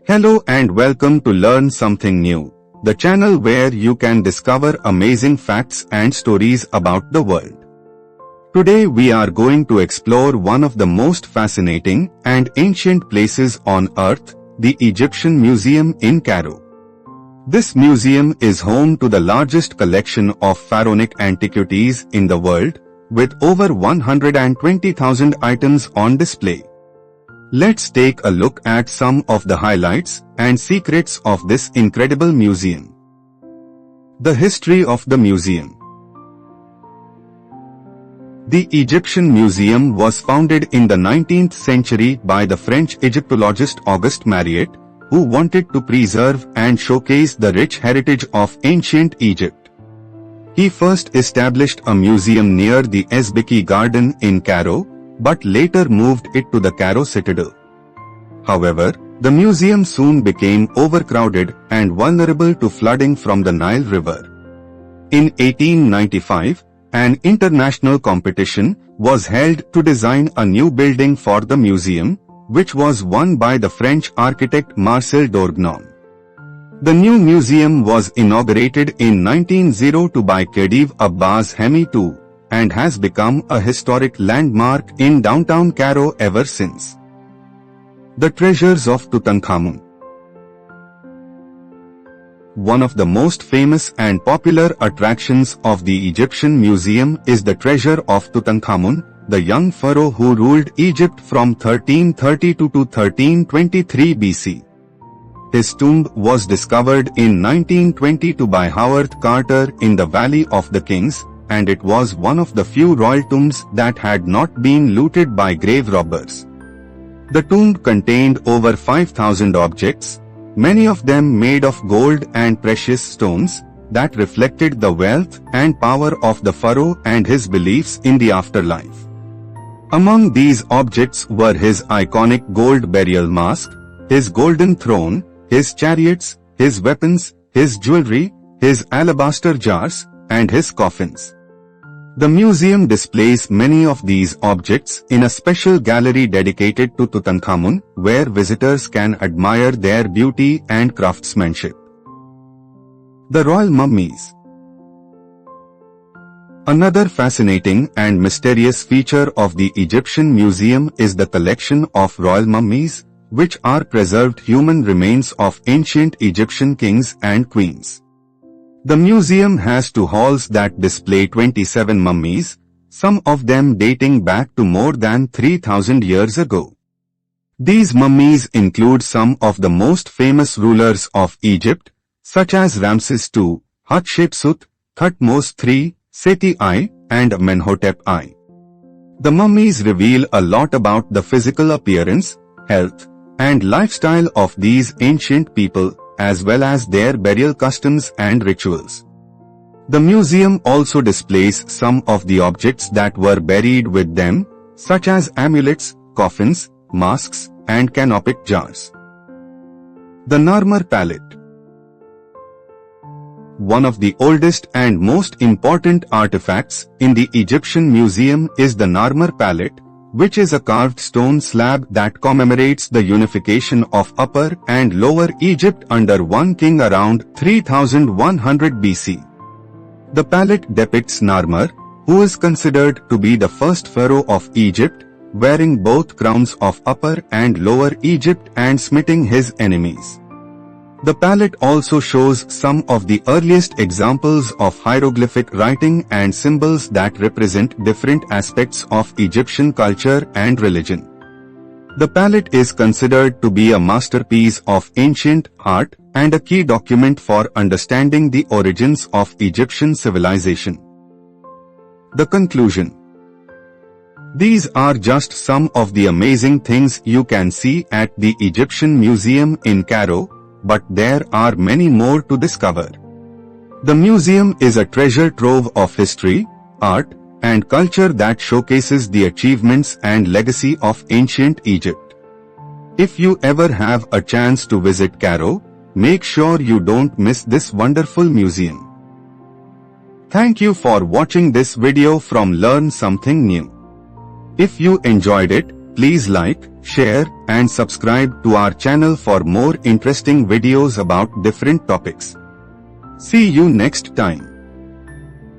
Hello and welcome to Learn Something New, the channel where you can discover amazing facts and stories about the world. Today we are going to explore one of the most fascinating and ancient places on earth, the Egyptian Museum in Cairo. This museum is home to the largest collection of pharaonic antiquities in the world, with over 120,000 items on display. Let's take a look at some of the highlights and secrets of this incredible museum. The history of the museum. The Egyptian Museum was founded in the 19th century by the French Egyptologist Auguste Mariette, who wanted to preserve and showcase the rich heritage of ancient Egypt. He first established a museum near the Esbiki Garden in Cairo, but later moved it to the Cairo Citadel. However, the museum soon became overcrowded and vulnerable to flooding from the Nile River. In 1895, an international competition was held to design a new building for the museum, which was won by the French architect Marcel Dourgnon. The new museum was inaugurated in 1902 by Khedive Abbas Hemi II, and has become a historic landmark in downtown Cairo ever since. The Treasures of Tutankhamun. One of the most famous and popular attractions of the Egyptian Museum is the treasure of Tutankhamun, the young pharaoh who ruled Egypt from 1332 to 1323 BC. His tomb was discovered in 1922 by Howard Carter in the Valley of the Kings, and it was one of the few royal tombs that had not been looted by grave robbers. The tomb contained over 5,000 objects, many of them made of gold and precious stones, that reflected the wealth and power of the pharaoh and his beliefs in the afterlife. Among these objects were his iconic gold burial mask, his golden throne, his chariots, his weapons, his jewelry, his alabaster jars, and his coffins. The museum displays many of these objects in a special gallery dedicated to Tutankhamun, where visitors can admire their beauty and craftsmanship. The Royal Mummies. Another fascinating and mysterious feature of the Egyptian Museum is the collection of royal mummies, which are preserved human remains of ancient Egyptian kings and queens. The museum has two halls that display 27 mummies, some of them dating back to more than 3,000 years ago. These mummies include some of the most famous rulers of Egypt, such as Ramses II, Hatshepsut, Thutmose III, Seti I, and Amenhotep I. The mummies reveal a lot about the physical appearance, health, and lifestyle of these ancient people, as well as their burial customs and rituals. The museum also displays some of the objects that were buried with them, such as amulets, coffins, masks, and canopic jars. The Narmer Palette. One of the oldest and most important artifacts in the Egyptian Museum is the Narmer Palette, which is a carved stone slab that commemorates the unification of Upper and Lower Egypt under one king around 3100 BC. The palette depicts Narmer, who is considered to be the first pharaoh of Egypt, wearing both crowns of Upper and Lower Egypt and smiting his enemies. The palette also shows some of the earliest examples of hieroglyphic writing and symbols that represent different aspects of Egyptian culture and religion. The palette is considered to be a masterpiece of ancient art and a key document for understanding the origins of Egyptian civilization. The conclusion. These are just some of the amazing things you can see at the Egyptian Museum in Cairo, but there are many more to discover. The museum is a treasure trove of history, art, and culture that showcases the achievements and legacy of ancient Egypt. If you ever have a chance to visit Cairo, make sure you don't miss this wonderful museum. Thank you for watching this video from Learn Something New. If you enjoyed it, please like, share, and subscribe to our channel for more interesting videos about different topics. See you next time.